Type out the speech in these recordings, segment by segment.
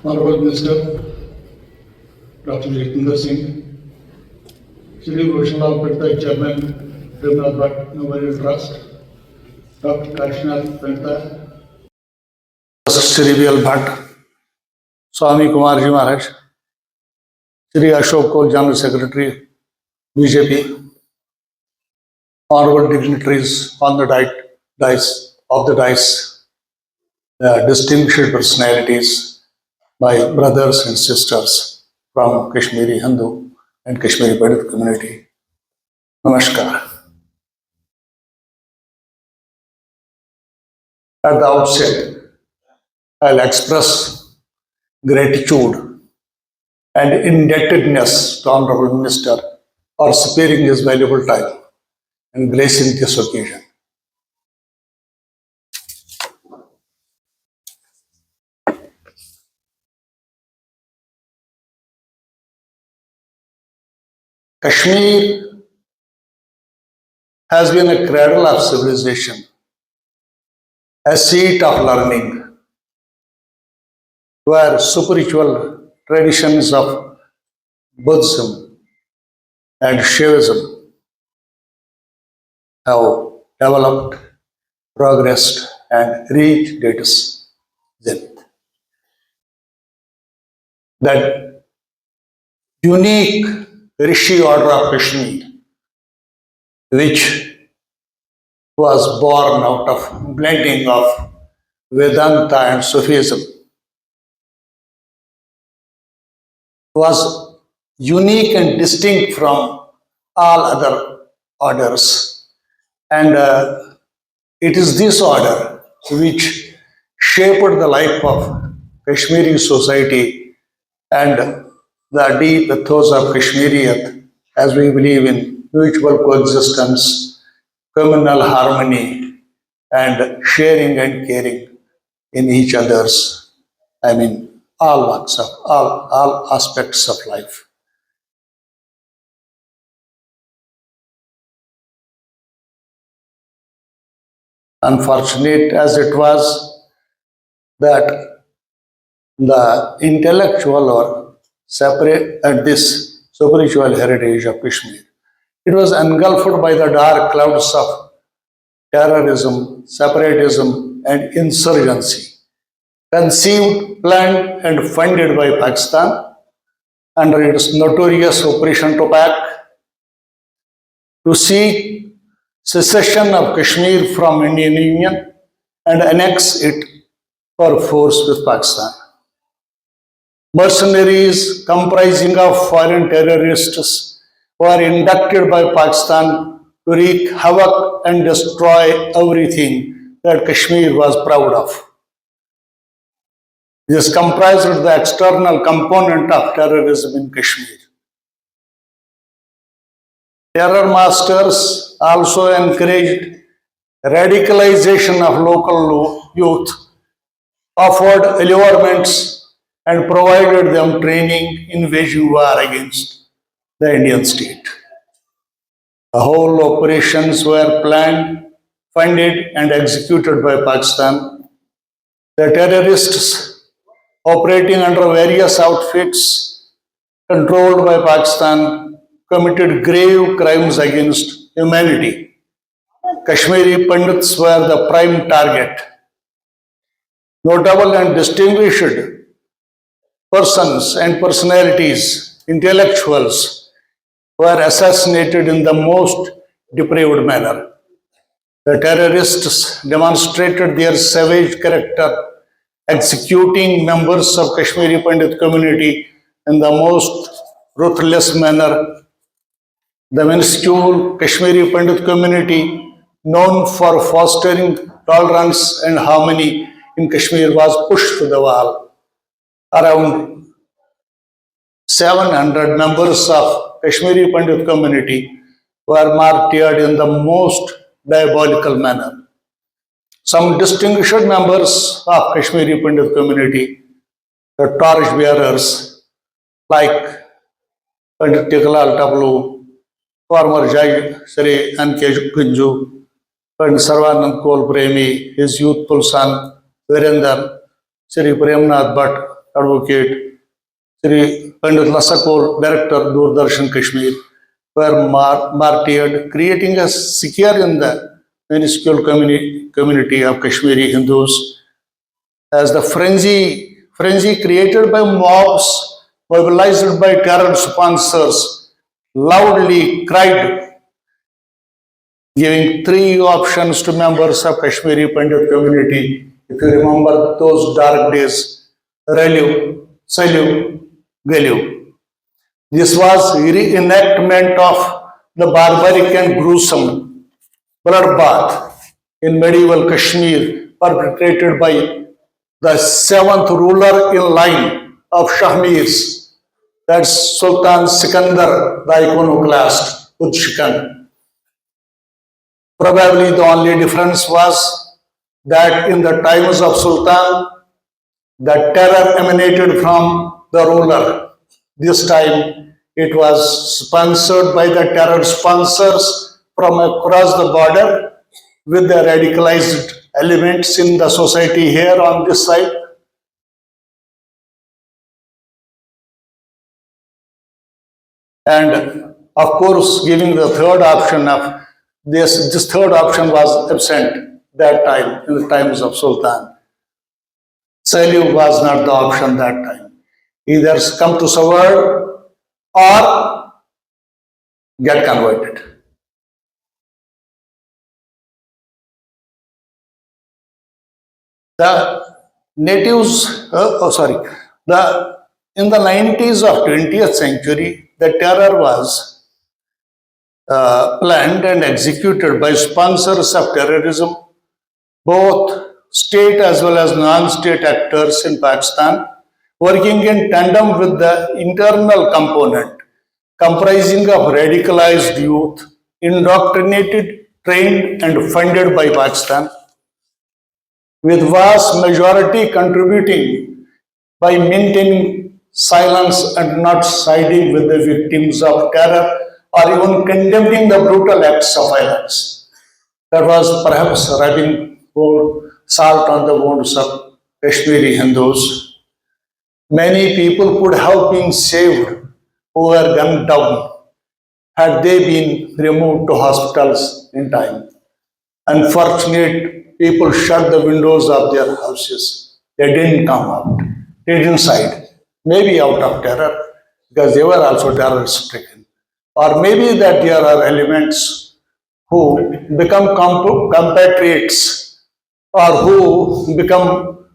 Honorable Minister, Dr. CHETNA Singh, Shri Roshanlal Penta, Chairman, Devnath Bhatt Memorial Trust, Dr. Kashinath Penta, Shri V.L. Bhatt, Swami Kumar Ji Maharaj, Shri Ashok Kaul, General Secretary, BJP, honorable dignitaries on the dais, distinguished personalities, my brothers and sisters from Kashmiri Hindu and Kashmiri Pandit community. Namaskar. At the outset, I'll express gratitude and indebtedness to Honorable Minister for sparing his valuable time and gracing this occasion. Kashmir has been a cradle of civilization, a seat of learning, where spiritual traditions of Buddhism and Shaivism have developed, progressed, and reached its zenith. That unique Rishi order of Kashmir, which was born out of blending of Vedanta and Sufism, was unique and distinct from all other orders. And it is this order which shaped the life of Kashmiri society and the deep ethos of Kashmiriyat, as we believe in mutual coexistence, communal harmony, and sharing and caring in each other's, all walks of, all aspects of life. Unfortunate as it was that the intellectual or separate this spiritual heritage of Kashmir, it was engulfed by the dark clouds of terrorism, separatism, and insurgency, conceived, planned, and funded by Pakistan under its notorious Operation Topak to seek secession of Kashmir from Indian Union and annex it for force with Pakistan. Mercenaries comprising of foreign terrorists were inducted by Pakistan to wreak havoc and destroy everything that Kashmir was proud of. This comprised the external component of terrorism in Kashmir. Terror masters also encouraged radicalization of local youth, offered allurements, and provided them training in waging war against the Indian state. The whole operations were planned, funded, and executed by Pakistan. The terrorists operating under various outfits controlled by Pakistan committed grave crimes against humanity. Kashmiri Pandits were the prime target. Notable and distinguished persons and personalities, intellectuals, were assassinated in the most depraved manner. The terrorists demonstrated their savage character, executing members of Kashmiri Pandit community in the most ruthless manner. The minuscule Kashmiri Pandit community, known for fostering tolerance and harmony in Kashmir, was pushed to the wall. Around 700 members of Kashmiri Pandit community were martyred in the most diabolical manner. Some distinguished members of Kashmiri Pandit community, the torch bearers like Pandit Tikalal Tablu, former Judge Sri N.K. Gunju, Pandit Sarvanand Kol Premi, his youthful son Virender, Sri Premnath Bhatt, Advocate Sri Pandit Lasakol, Director, Doordarshan Kashmir, were martyred, creating a scare in the minuscule community of Kashmiri Hindus as the frenzy created by mobs mobilized by terror sponsors loudly cried, giving three options to members of Kashmiri Pandit community. If you remember those dark days, Relu, Salu, Galu. This was reenactment of the barbaric and gruesome bloodbath in medieval Kashmir perpetrated by the seventh ruler in line of Shahmirs, that's Sultan Sikandar, the iconoclast, Udshikan. Probably the only difference was that in the times of Sultan, the terror emanated from the ruler. This time it was sponsored by the terror sponsors from across the border with the radicalized elements in the society here on this side. And of course, giving the third option of this third option was absent that time in the times of Sultan. Salu was not the option that time. Either come to Saward or get converted. The natives, in the 90s of 20th century, the terror was planned and executed by sponsors of terrorism, both state as well as non-state actors in Pakistan, working in tandem with the internal component comprising of radicalized youth, indoctrinated, trained and funded by Pakistan, with vast majority contributing by maintaining silence and not siding with the victims of terror or even condemning the brutal acts of violence. That was perhaps rubbing salt on the wounds of Kashmiri Hindus. Many people could have been saved who were gunned down had they been removed to hospitals in time. Unfortunate people shut the windows of their houses. They didn't come out. They didn't hide. Maybe out of terror, because they were also terror stricken. Or maybe that there are elements who become compatriots or who become,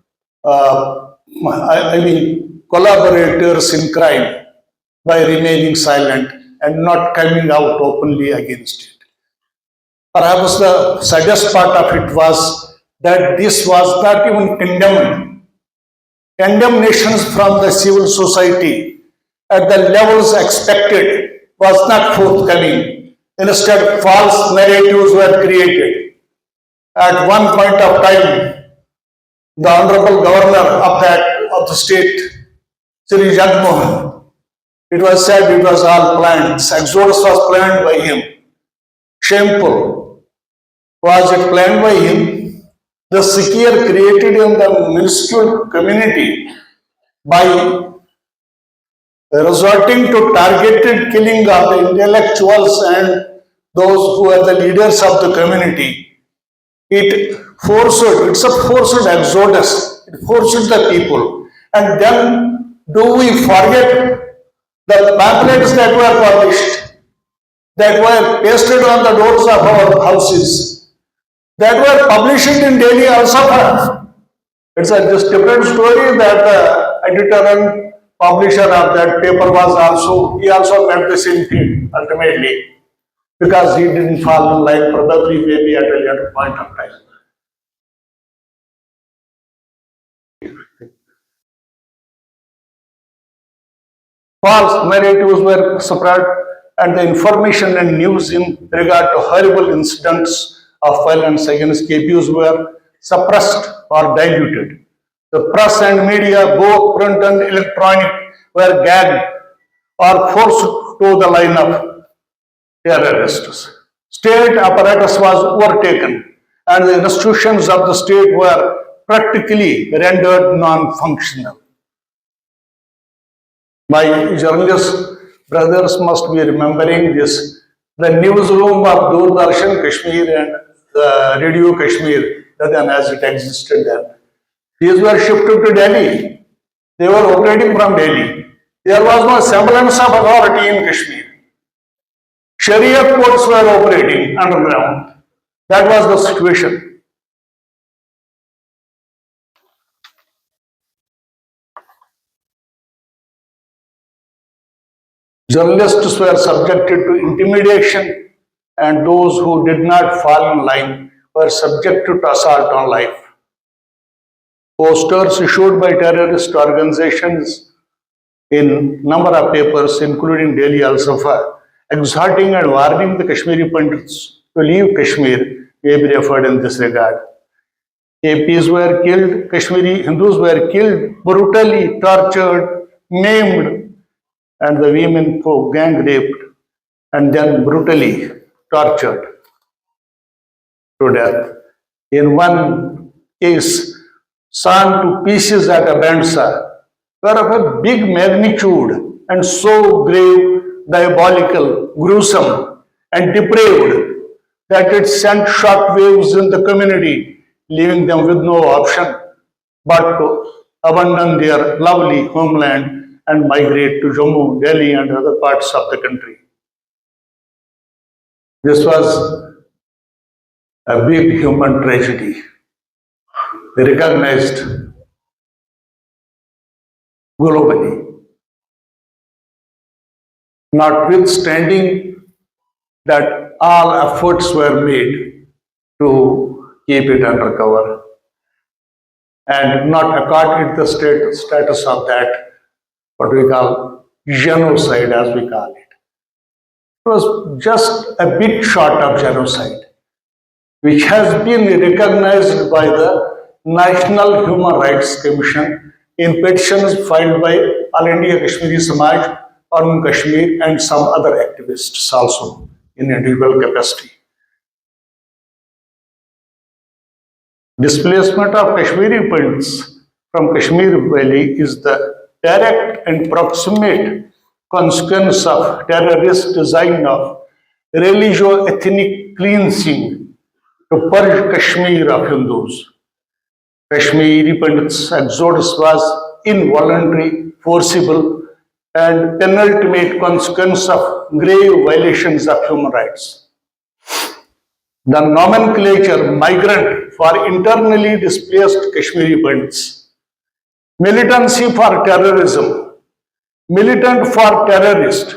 collaborators in crime by remaining silent and not coming out openly against it. Perhaps the saddest part of it was that this was not even condemned. Condemnations from the civil society at the levels expected was not forthcoming. Instead, false narratives were created. At one point of time, the Honorable Governor of the state, Sri Jagmohan, it was said it was all planned. This exodus was planned by him. Shameful. Was it planned by him? The scare created in the minuscule community by resorting to targeted killing of the intellectuals and those who are the leaders of the community. It's a forced exodus. It forced the people. And then do we forget the pamphlets that were published, that were pasted on the doors of our houses, that were published in Delhi also? It's a just different story that the editor and publisher of that paper he also met the same thing ultimately, because he didn't fall in line, probably maybe at a later point of time. False narratives were spread and the information and news in regard to horrible incidents of violence against KPUs were suppressed or diluted. The press and media, both print and electronic, were gagged or forced to the line of terrorists. State apparatus was overtaken and the institutions of the state were practically rendered non-functional. My journalist brothers must be remembering this. The newsroom of Doordarshan Kashmir and the Radio Kashmir, then as it existed then. These were shifted to Delhi. They were operating from Delhi. There was no semblance of authority in Kashmir. Sharia courts were operating underground. That was the situation. Journalists were subjected to intimidation, and those who did not fall in line were subjected to assault on life. Posters issued by terrorist organizations in number of papers, including Delhi Al-Safa, exhorting and warning the Kashmiri Pandits to leave Kashmir, may be referred in this regard. APs were killed, Kashmiri Hindus were killed, brutally tortured, maimed, and the women were gang raped and then brutally tortured to death. In one case, sawn to pieces at Abandsa, were of a big magnitude and so grave, diabolical, gruesome, and depraved that it sent shock waves in the community, leaving them with no option but to abandon their lovely homeland and migrate to Jammu, Delhi, and other parts of the country. This was a big human tragedy, recognized globally. Notwithstanding that all efforts were made to keep it under cover and not accord it the status of that, what we call genocide, as we call it. It was just a bit short of genocide, which has been recognized by the National Human Rights Commission in petitions filed by All India Kashmiri Samaj, Arun Kashmir, and some other activists also in individual capacity. Displacement of Kashmiri Pandits from Kashmir Valley is the direct and proximate consequence of terrorist design of religio-ethnic cleansing to purge Kashmir of Hindus. Kashmiri Pandits' exodus was involuntary, forcible, and penultimate consequence of grave violations of human rights. The nomenclature migrant for internally displaced Kashmiri Pandits, militancy for terrorism, militant for terrorist,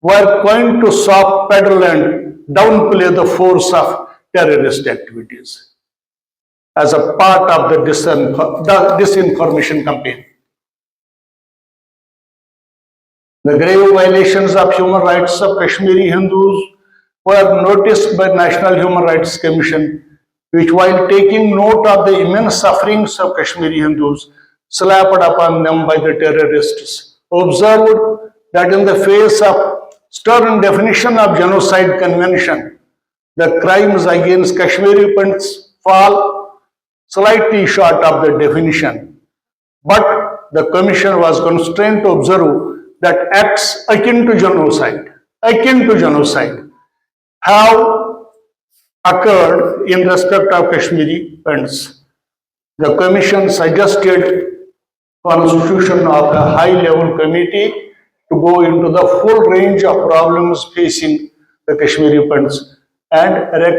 were coined to soft pedal and downplay the force of terrorist activities as a part of the disinformation campaign. The grave violations of human rights of Kashmiri Hindus were noticed by National Human Rights Commission, which, while taking note of the immense sufferings of Kashmiri Hindus slapped upon them by the terrorists, observed that in the face of stern definition of genocide convention, the crimes against Kashmiri Pandits fall slightly short of the definition. But the commission was constrained to observe that acts akin to genocide have occurred in respect of Kashmiri Pandits. The commission suggested constitution of a high-level committee to go into the full range of problems facing the Kashmiri Pandits and to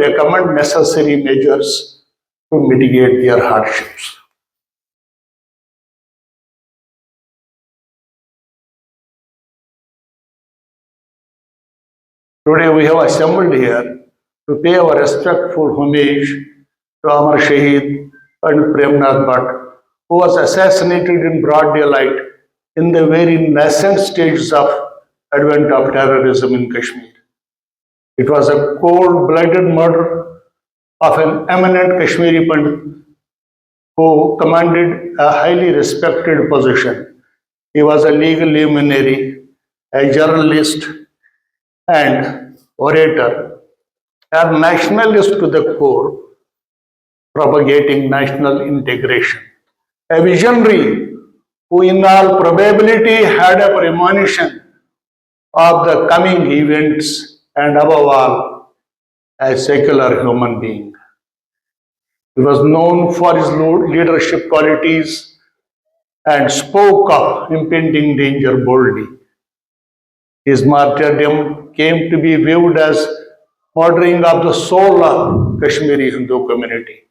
recommend necessary measures to mitigate their hardships. Today we have assembled here to pay our respectful homage to Amar Shaheed and Premnath Bhatt, who was assassinated in broad daylight in the very nascent stages of advent of terrorism in Kashmir. It was a cold-blooded murder of an eminent Kashmiri Pandit who commanded a highly respected position. He was a legal luminary, a journalist, and orator, a nationalist to the core, propagating national integration, a visionary who in all probability had a premonition of the coming events and above all, a secular human being. He was known for his leadership qualities and spoke of impending danger boldly. His martyrdom came to be viewed as ordering of the soul of Kashmiri Hindu community.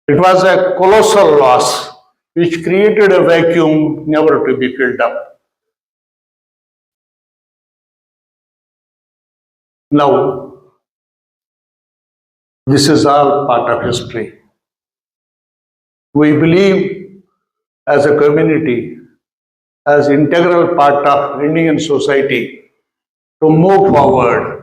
It was a colossal loss which created a vacuum never to be filled up. Now, this is all part of history. We believe as a community, as integral part of Indian society, to move forward